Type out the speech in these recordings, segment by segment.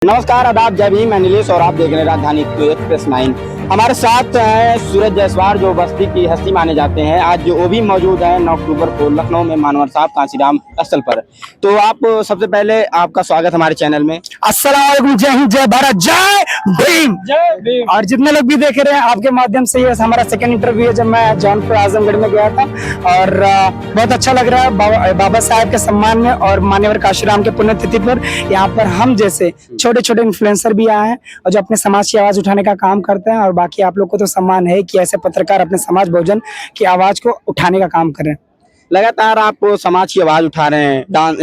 नमस्कार, आदाब, जय भीम। मैं नीलेश और आप देख रहे हैं राजधानी एक्सप्रेस 9। हमारे साथ हैं सूरज जायसवाल, जो बस्ती की हस्ती माने जाते हैं। आज वो भी मौजूद है 9 अक्टूबर को लखनऊ में मानवर साहब कांशीराम स्थल पर। तो आप सबसे पहले आपका स्वागत हमारे चैनल में। अस्सलाम वालेकुम, जय हिंद, जय भारत, जय भीम, जय भीम। और जितने लोग भी देख रहे हैं, आपके माध्यम से ये हमारा सेकंड इंटरव्यू है। जब मैं जौनपुर आजमगढ़ में गया था और बहुत अच्छा लग रहा है बाबा साहब के सम्मान में और मान्यवर कांशीराम के पुण्यतिथि पर यहाँ पर हम जैसे छोटे छोटे इन्फ्लुएंसर भी आए हैं और जो अपने समाज की आवाज उठाने का काम करते हैं। और बाकी आप लोग को तो सम्मान है कि ऐसे पत्रकार अपने समाज बहुजन की आवाज को उठाने का काम करें। लगातार आप समाज की आवाज उठा रहे हैं, डांस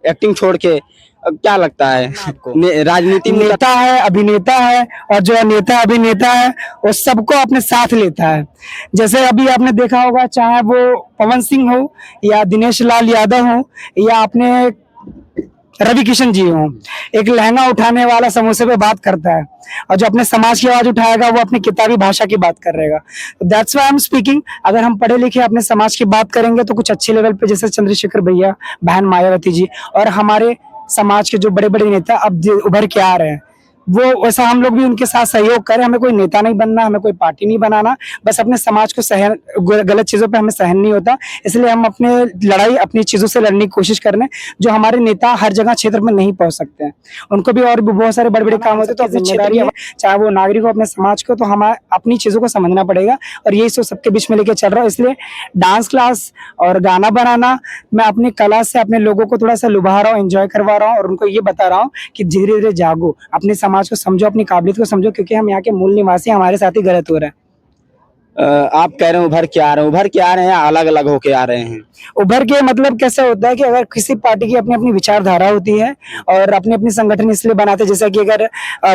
एक्टिंग छोड़ के। क्या लगता है आपको? राजनीति में नेता है, अभिनेता है, और जो नेता अभिनेता है वो सबको अपने साथ लेता है। जैसे अभी आपने देखा होगा, चाहे वो पवन सिंह हो या दिनेश लाल यादव हो या अपने रवि किशन जी हो, एक लहंगा उठाने वाला समोसे पे बात करता है और जो अपने समाज की आवाज उठाएगा वो अपनी किताबी भाषा की बात करेगा। That's why I am speaking. अगर हम पढ़े लिखे अपने समाज की बात करेंगे तो कुछ अच्छे लेवल पे, जैसे चंद्रशेखर भैया, बहन मायावती जी और हमारे समाज के जो बड़े बड़े नेता अब उभर के आ रहे हैं, वो वैसा हम लोग भी उनके साथ सहयोग करें। हमें कोई नेता नहीं बनना, हमें कोई पार्टी नहीं बनाना, बस अपने समाज को सहन, गलत चीजों पे हमें सहन नहीं होता, इसलिए हम अपने लड़ाई अपनी चीजों से लड़ने की कोशिश कर रहे हैं। जो हमारे नेता हर जगह क्षेत्र में नहीं पहुंच सकते हैं, उनको भी और भी बहुत सारे बड़े बड़े काम होते हैं, तो अपनी जिम्मेदारी है, चाहे वो नागरिक हो अपने समाज को, तो हमें अपनी चीजों को समझना पड़ेगा। और यही सोच सबके बीच में लेके चल रहा हूँ। इसलिए डांस क्लास और गाना बनाना, मैं अपनी कला से अपने लोगों को थोड़ा सा लुभा रहा हूँ, एंजॉय करवा रहा हूँ और उनको ये बता रहा हूँ कि धीरे धीरे जागो, अपने समाज को समझो, अपनी काबिलियत को समझो, क्योंकि हम यहाँ के मूल निवासी, हमारे साथ ही गलत हो रहा है। आप कह रहे हैं उभर के आ रहे हैं, उभर के आ रहे हैं या अलग अलग होके आ रहे हैं? उभर के मतलब कैसे होता है कि अगर किसी पार्टी की अपनी अपनी विचारधारा होती है और अपनी अपनी संगठन इसलिए बनाते हैं, जैसे कि अगर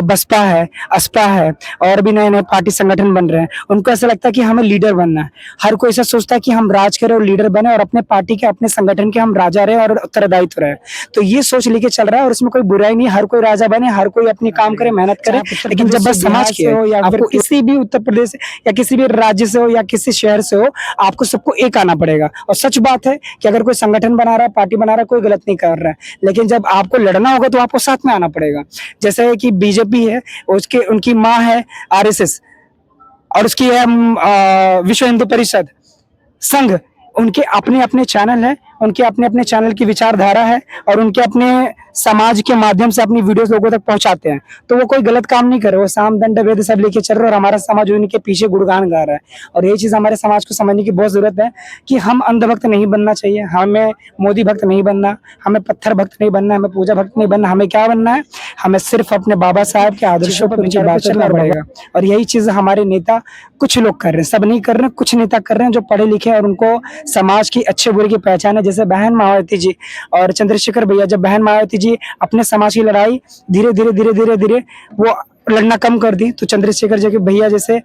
बसपा है, असपा है और भी नए नए पार्टी संगठन बन रहे हैं, उनको ऐसा लगता है कि हमें लीडर बनना है। हर कोई ऐसा सोचता है कि हम राज करें और लीडर बने और अपने पार्टी के, अपने संगठन के हम राजा रहे और उत्तरदायित्व रहे। तो ये सोच लेके चल रहा है और उसमें कोई बुराई नहीं, हर कोई राजा बने, हर कोई अपनी काम करे, मेहनत करे। लेकिन जब बस समाज की हो या फिर किसी भी उत्तर प्रदेश या किसी भी राज्य से हो या किसी शहर से हो, आपको सबको एक आना पड़ेगा। और सच बात है कि अगर कोई संगठन बना रहा है, पार्टी बना रहा है, कोई गलत नहीं कर रहा है, लेकिन जब आपको लड़ना होगा तो आपको साथ में आना पड़ेगा। जैसे कि बीजेपी है, उसके उनकी माँ है आरएसएस और उसकी है विश्व हिंदू परिषद, संघ। उनके अपने अपने चैनल है, उनके अपने अपने चैनल की विचारधारा है और उनके अपने समाज के माध्यम से अपनी वीडियोस लोगों तक पहुंचाते हैं। तो वो कोई गलत काम नहीं कर रहे, वो साम दंड भेद सब लेके चल रहे हैं और हमारा समाज उनके पीछे गुणगान गा रहा है। और ये चीज हमारे समाज को समझने की बहुत जरूरत है कि हम अंधभक्त नहीं बनना चाहिए, हमें मोदी भक्त नहीं बनना, हमें पत्थर भक्त नहीं बनना, हमें पूजा भक्त नहीं बनना। हमें क्या बनना है? हमें सिर्फ अपने बाबा साहब के आदर्शों पर चलना पड़ेगा। और यही चीज हमारे नेता कुछ लोग कर रहे हैं, सब नहीं कर रहे हैं, कुछ नेता कर रहे हैं जो पढ़े लिखे और उनको समाज की अच्छे बुरे की पहचान है। जैसे बहन मायावती जी और चंद्रशेखर भैया, जब बहन मायावती जी अपने समाज की लड़ाई धीरे धीरे धीरे धीरे धीरे वो लड़ना कम कर दी, तो चंद्रशेखर जी के भैया जैसे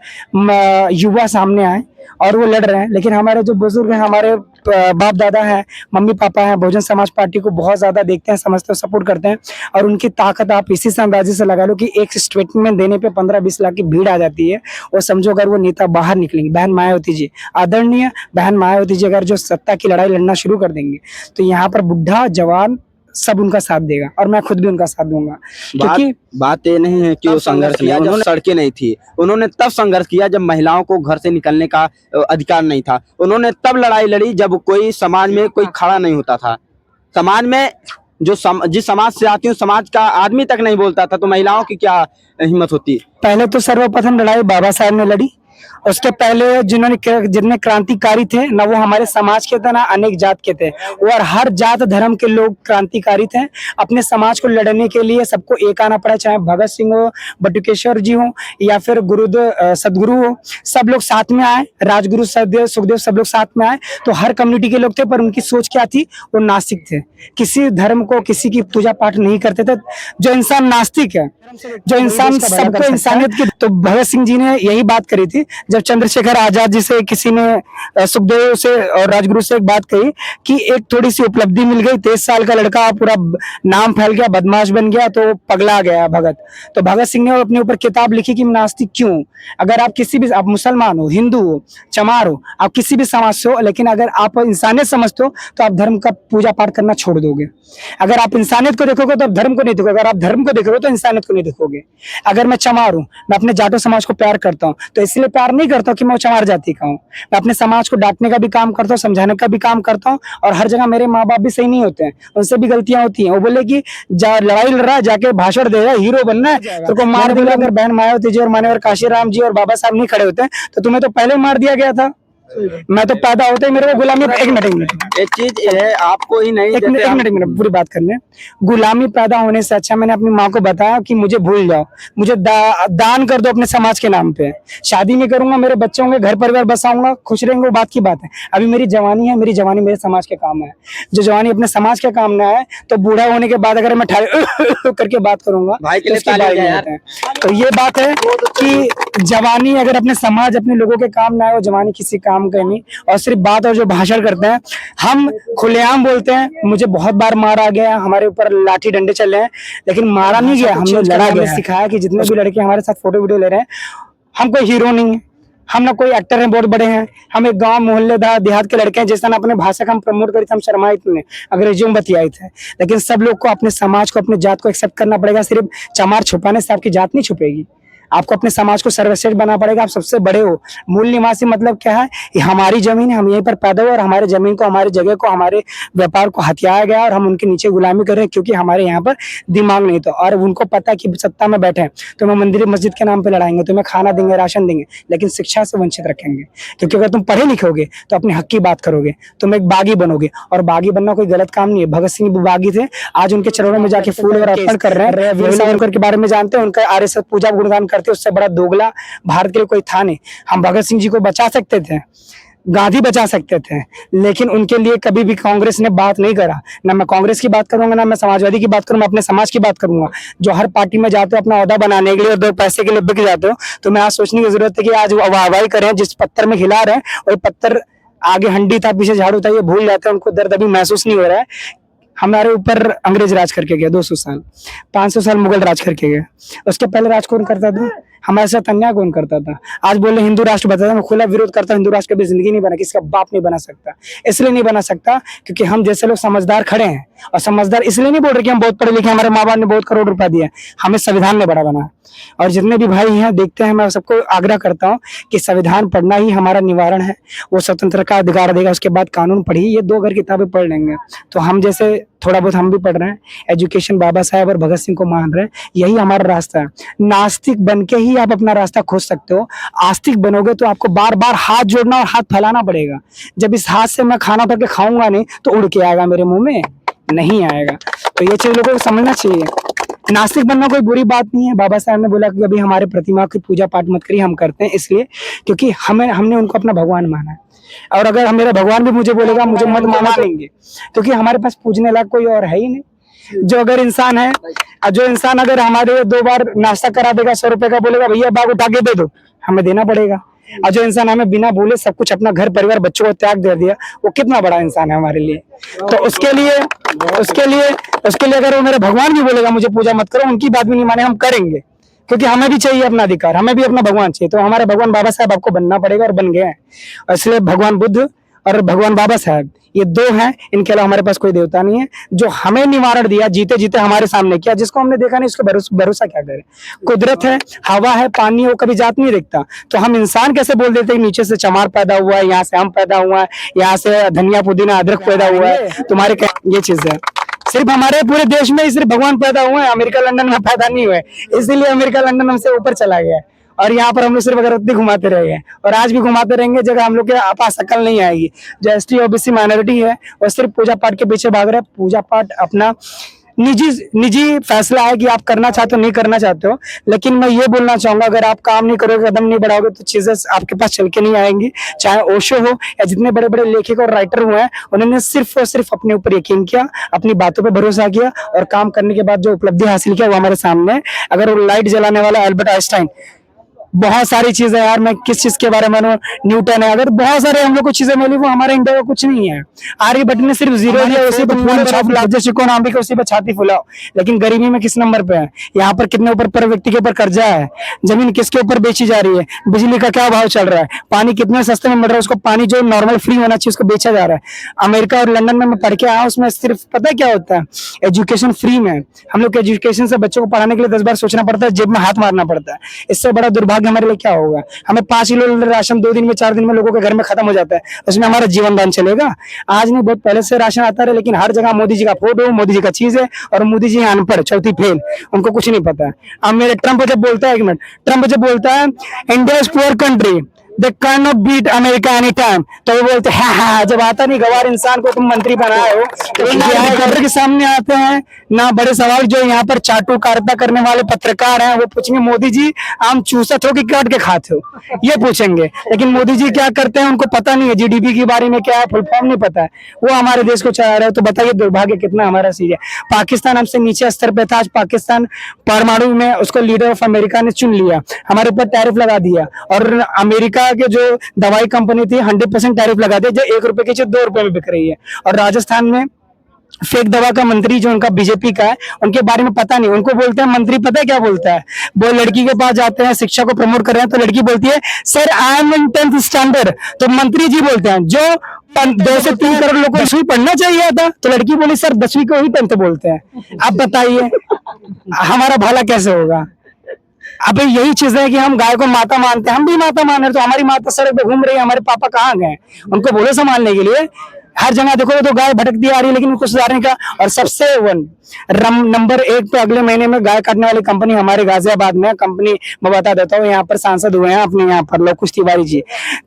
युवा सामने आए और वो लड़ रहे हैं। लेकिन हमारे जो बुजुर्ग हैं, हमारे बाप दादा हैं, मम्मी पापा हैं, बहुजन समाज पार्टी को बहुत ज्यादा देखते हैं, समझते हैं, सपोर्ट करते हैं। और उनकी ताकत आप इसी से अंदाजे से लगा लो कि एक स्टेटमेंट देने पे 15-20 लाख की भीड़ आ जाती है। और समझो अगर वो नेता बाहर निकलेंगे, बहन मायावती जी, आदरणीय बहन मायावती जी अगर जो सत्ता की लड़ाई लड़ना शुरू कर देंगे, तो यहाँ पर बुढ़ा जवान सब उनका साथ देगा और मैं खुद भी उनका साथ दूंगा। क्योंकि बात ये नहीं है कि वो संघर्ष किया, उन्होंने सड़कें नहीं थी, उन्होंने तब संघर्ष किया जब महिलाओं को घर से निकलने का अधिकार नहीं था। उन्होंने तब लड़ाई लड़ी जब कोई समाज में कोई खड़ा नहीं होता था। समाज में जिस समाज से आती हूँ, समाज का आदमी तक नहीं बोलता था, तो महिलाओं की क्या हिम्मत होती? पहले तो सर्वप्रथम लड़ाई बाबा साहब ने लड़ी। उसके पहले जितने क्रांतिकारी थे ना, वो हमारे समाज के थे ना अनेक जात के थे, और हर जात धर्म के लोग क्रांतिकारी थे। अपने समाज को लड़ने के लिए सबको एक आना पड़ा, चाहे भगत सिंह हो, बटुकेश्वर जी हो या फिर सदगुरु हो, सब लोग साथ में आए। राजगुरु सददेव सुखदेव सब लोग साथ में आए। तो हर कम्युनिटी के लोग थे, पर उनकी सोच क्या थी? वो नास्तिक थे, किसी धर्म को, किसी की पूजा पाठ नहीं करते थे। जो इंसान नास्तिक है जो इंसान सबको इंसानियत की, तो भगत सिंह जी ने यही बात करी थी जब चंद्रशेखर आजाद जी से किसी ने सुखदेव से और राजगुरु से एक बात कही कि एक थोड़ी सी उपलब्धि मिल गई, 23 साल का लड़का पूरा नाम फैल गया, बदमाश बन गया, तो पगला गया भगत। तो भगत सिंह ने अपने ऊपर किताब लिखी कि नास्तिक क्यों। अगर आप किसी भी, आप मुसलमान हो, हिंदू हो, चमार हो, आप किसी भी समाज से हो, लेकिन अगर आप इंसानियत समझते हो तो आप धर्म का पूजा पाठ करना छोड़ दोगे। अगर आप इंसानियत को देखोगे तो आप धर्म को नहीं देखोगे, अगर आप धर्म को देखोगे तो इंसानियत को नहीं देखोगे। अगर मैं चमार हूँ, मैं अपने जाटो समाज को प्यार करता हूँ, तो इसलिए प्यार नहीं करता हूँ कि मैं चमार जाति का हूँ। मैं अपने समाज को डांटने का भी काम करता हूँ, समझाने का भी काम करता हूँ, और हर जगह मेरे माँ बाप भी सही नहीं होते हैं, उनसे भी गलतियां होती हैं। वो बोले कि लड़ाई लड़ रहा है, जाके भाषण दे रहा है, हीरो बनना है, तो को मार दिया। अगर बहन मायावती जी और मान्यवर काशीराम जी और बाबा साहब नहीं खड़े होते तो तुम्हें तो पहले मार दिया गया था। मैं तो पैदा होते ही मेरे को गुलामी, एक मिनट एक चीज है, आपको ही नहीं, एक मिनट पूरी बात कर ले। गुलामी पैदा होने से अच्छा मैंने अपनी माँ को बताया कि मुझे भूल जाओ, मुझे दान कर दो अपने समाज के नाम पे, शादी नहीं करूंगा, मेरे बच्चे होंगे, घर परिवार बसाऊंगा, खुश रहेंगे, वो बात की बात है। अभी मेरी जवानी है, मेरी जवानी मेरे समाज के काम है। जो जवानी अपने समाज के काम ना है, तो बूढ़ा होने के बाद अगर मैं करके बात करूंगा भाई के लिए तो उसकी बात है। तो ये बात है कि जवानी अगर अपने समाज, अपने लोगों के काम ना है, वो जवानी किसी काम का नहीं। और सिर्फ बात और जो भाषण करते हैं, हम खुलेआम बोलते हैं, मुझे बहुत बार मारा गया, हमारे ऊपर लाठी डंडे चले हैं, लेकिन मारा नहीं गया, हमने लड़ा गया। सिखाया कि जितने भी लड़के हमारे साथ फोटो वीडियो ले रहे हैं, हम कोई हीरो नहीं है, हम ना कोई एक्टर हैं बहुत बड़े हैं, हम एक गांव मोहल्ले देहात के लड़के हैं। जैसा ना अपने भाषा का हम प्रमोट करी थे, हम शर्माए इतने, अंग्रेजियों में बतियाए थे, लेकिन सब लोग को अपने समाज को, अपने जात को एक्सेप्ट करना पड़ेगा। सिर्फ चमार छुपाने से आपकी जात नहीं छुपेगी, आपको अपने समाज को सर्वश्रेष्ठ बनाना पड़ेगा। आप सबसे बड़े हो। मूल निवासी मतलब क्या है? ये हमारी जमीन है, हम यहीं पर पैदा हुए, और हमारे जमीन को, हमारे जगह को, हमारे व्यापार को हथियाया गया, और हम उनके नीचे गुलामी कर रहे हैं क्योंकि हमारे यहाँ पर दिमाग नहीं था। और उनको पता है कि सत्ता में बैठे हैं तो मैं मंदिर मस्जिद के नाम पे लड़ाएंगे, तुम्हें खाना देंगे, राशन देंगे, लेकिन शिक्षा से वंचित रखेंगे। क्योंकि अगर तुम पढ़े लिखोगे तो अपने हक की बात करोगे, तुम एक बागी बनोगे, और बागी बनना कोई गलत काम नहीं है। भगत सिंह भी बागी थे, आज उनके चरणों में जाके फूल और अर्पण कर रहे हैं। वीर सावरकर के बारे में जानते हैं, उनका आरएसएस पूजा गुणगान करते, उससे बड़ा दोगला भारत के लिए कोई था नहीं। हम भगत सिंह जी को बचा सकते थे, गांधी बचा सकते थे, लेकिन उनके लिए कभी भी कांग्रेस ने बात नहीं करा। ना मैं कांग्रेस की बात करूंगा, ना मैं समाजवादी की बात करूंगा, अपने समाज की बात करूंगा। जो हर पार्टी में जाते हो अपना ओहदा बनाने के लिए और 2 पैसे के लिए बिक जाते हो, तो मैं आज सोचने की जरूरत है कि आज वो वाहवाही करें, जिस पत्थर में खिला रहे हैं वही पत्थर आगे हंडी था, पीछे झाड़ू था, ये भूल जाते हैं, उनको दर्द अभी महसूस नहीं हो रहा है। हमारे ऊपर अंग्रेज राज करके गए 200 साल, 500 साल मुगल राज करके गए। उसके पहले राज कौन करता था? हमारे साथ अन्याय कौन करता था? आज बोले हिंदू राष्ट्र बताता, मैं खुला विरोध करता हूँ। हिंदू राष्ट्र कभी जिंदगी नहीं बना, किसका बाप नहीं बना सकता। इसलिए नहीं बना सकता क्योंकि हम जैसे लोग समझदार खड़े हैं, और समझदार इसलिए नहीं बोल रहे कि हम बहुत पढ़े लिखे, हमारे माँ बाप ने बहुत करोड़ रुपया दिया, हमें संविधान ने बड़ा बना। और जितने भी भाई यहाँ देखते हैं, मैं सबको आग्रह करता हूँ कि संविधान पढ़ना ही हमारा निवारण है। वो स्वतंत्र का अधिकार देगा, उसके बाद कानून पढ़िए। ये 2 अगर किताबें पढ़ लेंगे तो हम जैसे थोड़ा बहुत हम भी पढ़ रहे हैं, एजुकेशन बाबा साहब और भगत सिंह को मान रहे हैं, यही हमारा रास्ता है। नास्तिक बन के ही आप अपना रास्ता खोज सकते हो, आस्तिक बनोगे तो आपको बार बार हाथ जोड़ना और हाथ फैलाना पड़ेगा। जब इस हाथ से मैं खाना उठा के खाऊंगा नहीं तो उड़ के आएगा मेरे मुंह में, नहीं आएगा। तो ये चीज लोगों को समझना चाहिए। नास्तिक बनना कोई बुरी बात नहीं है। बाबा साहब ने बोला कि अभी हमारे प्रतिमा की पूजा पाठ मत करिए, हम करते हैं इसलिए क्योंकि हमने उनको अपना भगवान माना है। और अगर हम, मेरा भगवान भी मुझे बोलेगा मुझे मत माना लेंगे, क्योंकि हमारे पास पूजने लायक कोई और है ही नहीं। जो अगर इंसान है, जो इंसान अगर हमारे 2 बार नाश्ता करा देगा, 100 रुपए का, बोलेगा भैया बाग उठा के दे दो, हमें देना पड़ेगा। और जो इंसान हमें बिना बोले सब कुछ, अपना घर परिवार बच्चों को त्याग दे दिया, वो कितना बड़ा इंसान है हमारे लिए। तो उसके लिए अगर वो मेरे भगवान भी बोलेगा मुझे पूजा मत करो, उनकी बात भी नहीं माने, हम करेंगे, क्योंकि हमें भी चाहिए अपना अधिकार, हमें भी अपना भगवान चाहिए। तो हमारे भगवान बाबा साहब आपको बनना पड़ेगा, और बन गए हैं। इसलिए भगवान बुद्ध और भगवान बाबा साहब, ये 2 हैं, इनके अलावा हमारे पास कोई देवता नहीं है। जो हमें निवारण दिया, जीते जीते हमारे सामने किया, जिसको हमने देखा नहीं उसको भरोसा क्या करें। कुदरत है, हवा है, पानी है, वो कभी जात नहीं देखता। तो हम इंसान कैसे बोल देते हैं नीचे से चमार पैदा हुआ है, यहाँ से हम पैदा हुआ है, यहाँ से धनिया पुदीना अदरक पैदा हुआ है, तुम्हारे ये चीज है। सिर्फ हमारे पूरे देश में ही सिर्फ भगवान पैदा हुए हैं, अमेरिका लंदन में पैदा नहीं हुए, इसीलिए अमेरिका लंदन हमसे ऊपर चला गया है। और यहाँ पर हम लोग सिर्फ अगरबत्ती घुमाते रह गए, और आज भी घुमाते रहेंगे, जगह हम लोग के पास अकल नहीं आएगी। जो ST OBC माइनॉरिटी है वो सिर्फ पूजा पाठ के पीछे भाग रहे हैं। पूजा पाठ अपना निजी निजी फैसला है कि आप करना चाहते हो नहीं करना चाहते हो, लेकिन मैं ये बोलना चाहूंगा अगर आप काम नहीं करोगे, कदम नहीं बढ़ाओगे तो चीजें आपके पास चल के नहीं आएंगी। चाहे ओशो हो या जितने बड़े बड़े लेखक और राइटर हुए हैं, उन्होंने सिर्फ और सिर्फ अपने ऊपर यकीन किया, अपनी बातों पर भरोसा किया और काम करने के बाद जो उपलब्धि हासिल किया वो हमारे सामने है। अगर वो लाइट जलाने वाला अल्बर्ट आइंस्टाइन, बहुत सारी चीजें यार, मैं किस चीज के बारे में, न्यूटन है, अगर बहुत सारे हम लोग को चीजें मिली, वो हमारे इंडिया का कुछ नहीं है। आर्यभट्ट ने सिर्फ जीरो दिया, उसी पर फूल छाप जैसे कौन आंबी का उसी पर छाती फुलाओ, लेकिन गरीबी में किस नंबर पे है? यहाँ पर कितने ऊपर पर व्यक्ति के ऊपर कर्जा है, जमीन किसके ऊपर बेची जा रही है, बिजली का क्या भाव चल रहा है, पानी कितने सस्ते में मिल रहा है, उसको पानी जो नॉर्मल फ्री होना चाहिए उसको बेचा जा रहा है। अमेरिका और लंदन में मैं पढ़ के आया, उसमें सिर्फ पता है क्या होता है, एजुकेशन फ्री में। हम लोग एजुकेशन से बच्चों को पढ़ाने के लिए 10 बार सोचना पड़ता है, जेब में हाथ मारना पड़ता है। इससे बड़ा दुर्भाग्य हमारे लिए क्या होगा? हमें 5 किलो राशन 2 दिन में 4 दिन में लोगों के घर में खत्म हो जाता है, उसमें हमारा जीवन दान चलेगा? आज नहीं, बहुत पहले से राशन आता है, लेकिन हर जगह मोदी जी का फोटो, मोदी जी का चीज है, और मोदी जी अनपढ़, चौथी फेल, उनको कुछ नहीं पता है। अब मेरे ट्रम्प जब बोलता है, 1 मिनट, ट्रम्प जब बोलता है India is poor country, they cannot beat America anytime, तो वो बोलते हैं हाँ, जब आता नहीं गवार इंसान को तुम मंत्री बनाए हो, तो रिकॉर्डर के सामने आते हैं ना, बड़े सवाल जो यहाँ पर चाटुकारिता करने वाले पत्रकार हैं वो पूछेंगे मोदी जी आम चूसा थो कि काट के खाते हो, ये पूछेंगे। लेकिन मोदी जी क्या करते हैं उनको पता नहीं है, जीडीपी के बारे में क्या है, फुल फॉर्म नहीं पता है, वो हमारे देश को चला रहे हो। तो बताइए दुर्भाग्य कितना हमारा सीज है। पाकिस्तान हमसे नीचे स्तर पे था, आज पाकिस्तान परमाणु में उसको लीडर ऑफ अमेरिका ने चुन लिया, हमारे ऊपर टैरिफ लगा दिया, और अमेरिका के जो दवाई कंपनी थी 100% टैरिफ लगा दिया, जो 1 रुपए की चीज 2 रुपए में बिक रही है। और राजस्थान में फेक दवा का मंत्री जो उनका बीजेपी का है, उनके बारे में पता नहीं, उनको बोलते हैं मंत्री, पता है क्या बोलता है, वो लड़की के पास जाते हैं, शिक्षा को प्रमोट कर रहे हैं, तो लड़की बोलती है sir I am in 10th standard, तो मंत्री जी बोलते हैं जो 2 से 3 करोड़ लोगों को 10वीं पढ़ना चाहिए था, तो लड़की बोली सर 10वीं को ही 10th बोलते हैं। अब बताइए हमारा भला कैसे होगा? अबे यही चीज है कि हम गाय को माता मानते हैं, हम भी माता मान रहे हैं, तो हमारी माता सड़क पे घूम रही है, हमारे पापा कहाँ गए? उनको बोलो संभालने के लिए। हर जगह देखो तो गाय भटकती आ रही है, लेकिन उनको सुधारने का। और सबसे नंबर 1 पे अगले महीने में गाय काटने वाली कंपनी हमारे गाजियाबाद में कंपनी, मैं बता देता हूँ, यहाँ पर सांसद हुए हैं अपने, यहाँ पर लोकुश तिवारी जी,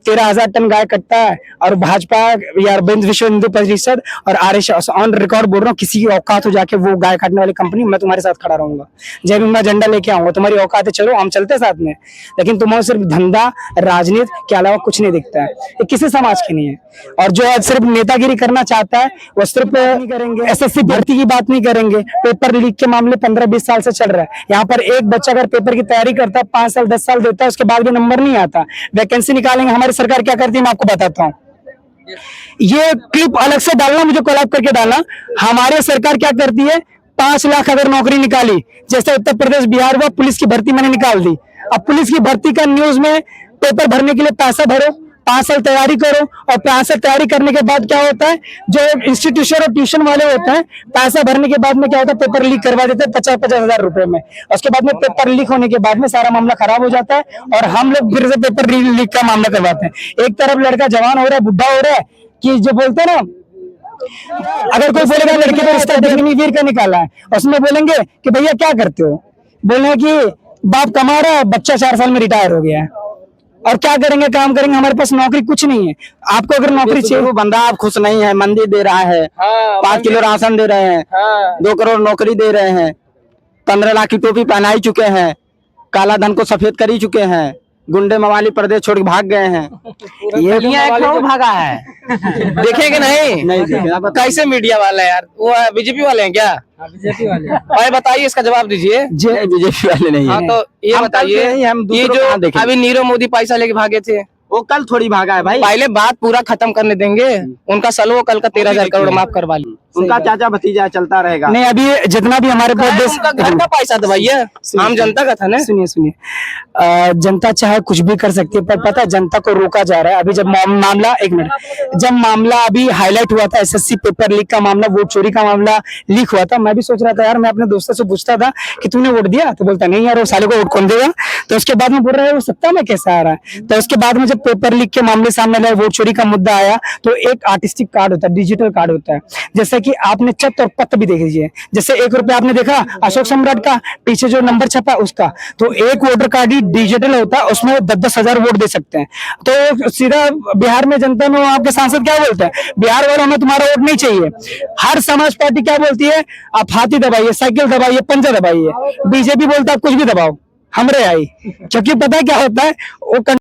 13,000 टन गाय कटता है, और भाजपा या विश्व हिंदू परिषद और आरएसएस ऑन रिकॉर्ड बोल रहा हूँ, किसी की औकात हो जाके वो गाय काटने वाली कंपनी, मैं तुम्हारे साथ खड़ा रहूंगा, जब मैं झंडा लेके आऊंगा, तुम्हारी औकात है, चलो हम चलते साथ में, लेकिन तुम्हें सिर्फ धंधा राजनीति के अलावा कुछ नहीं दिखता है, ये किसी समाज की नहीं है। और जो आज सिर्फ नेतागिरी करना चाहता है वो सिर्फ नहीं करेंगे, एसएससी भर्ती की बात नहीं करेंगे, पेपर लीक के मामले 15-20 साल से चल रहा है। यहाँ पर एक बच्चा अगर पेपर की तैयारी करता है 5 साल 10 साल देता है, उसके बाद भी नंबर नहीं आता, वैकेंसी निकालेंगे, हमारी सरकार क्या करती है मैं आपको बताता हूँ। ये क्लिप अलग से डालना, मुझे कोलैब करके डालना। हमारी सरकार क्या करती है, 5 लाख अगर नौकरी निकाली, जैसे उत्तर प्रदेश बिहार हुआ, पुलिस की भर्ती मैंने निकाल दी, अब पुलिस की भर्ती का न्यूज में पेपर भरने के लिए पैसा भरो, 5 साल तैयारी करो, और 5 साल तैयारी करने के बाद क्या होता है, जो इंस्टीट्यूशन और ट्यूशन वाले होते हैं, पैसा भरने के बाद में क्या होता है, पेपर लीक करवा देते हैं 50-50 हजार रुपए में। उसके बाद में पेपर लीक होने के बाद में सारा मामला खराब हो जाता है, और हम लोग फिर से पेपर लीक का मामला करवाते हैं। एक तरफ लड़का जवान हो रहा है, बुढ़ा हो रहा है, कि जो बोलते हैं ना, अगर कोई बोलेगा लड़के को रिश्ता देखने वीर का निकाला है, उसमें बोलेंगे कि भैया क्या करते हो, बोले कि बाप कमा रहा है, बच्चा 4 साल में रिटायर हो गया है, और क्या करेंगे, काम करेंगे, हमारे पास नौकरी कुछ नहीं है। आपको अगर नौकरी चाहिए, वो बंदा आप खुश नहीं है, मंदिर दे रहा है, 5 किलो राशन दे रहे हैं, 2 करोड़ नौकरी दे रहे हैं, 15 लाख की टोपी पहनाई चुके हैं, काला धन को सफेद कर ही चुके हैं, गुंडे मवाली प्रदेश छोड़ के भाग गए हैं, ये क्यों भागा है? देखेंगे नहीं देखे। कैसे मीडिया वाले यार, वो बीजेपी वाले हैं क्या? बीजेपी वाले। भाई बताइए, इसका जवाब दीजिए। बीजेपी वाले नहीं हाँ है। तो ये बताइए, ये जो अभी नीरव मोदी पैसा लेके भागे थे, वो कल थोड़ी भागा है भाई, पहले बात पूरा खत्म करने देंगे उनका, सलो कल का 13,000 करोड़ माफ करवा ली, उनका चाचा भतीजा चलता रहेगा। नहीं, अभी जितना भी हमारे पास उनका घर का पैसा था भैया, आम जनता का था ना। सुनिए, जनता चाहे कुछ भी कर सकती है, पर पता है जनता को रोका जा रहा है। अभी जब मामला, 1 मिनट, जब मामला अभी हाईलाइट हुआ था, एसएससी पेपर लीक का मामला, वोट चोरी का मामला लीक हुआ था, मैं भी सोच रहा था यार, मैं अपने दोस्तों से पूछता था कि तूने वोट दिया, तो बोलता नहीं यार, वो साले को वोट कौन देगा। तो उसके बाद में बोल रहा है वो सत्ता में कैसे आ रहा है। तो उसके बाद में जब पेपर लीक के मामले सामने आए, वोट चोरी का मुद्दा आया, तो एक आर्टिस्टिक कार्ड होता है, डिजिटल कार्ड होता है, जैसे कि आपने चत और पत भी देख लीजिए। जैसे 1 रुपया आपने देखा अशोक सम्राट का, पीछे जो नंबर छपा उसका, तो एक वोटर कार्ड ही डिजिटल होता है, उसमें 10-10 हजार वोट दे सकते हैं। तो सीधा बिहार में जनता में आपके सांसद क्या बोलते हैं, बिहार वालों में तुम्हारा वोट नहीं चाहिए। हर समाज पार्टी क्या बोलती है, आप हाथी दबाइए, साइकिल दबाइए, पंजा दबाइए। बीजेपी बोलता है आप कुछ भी दबाओ, हमरे आई, क्योंकि पता है क्या होता है वो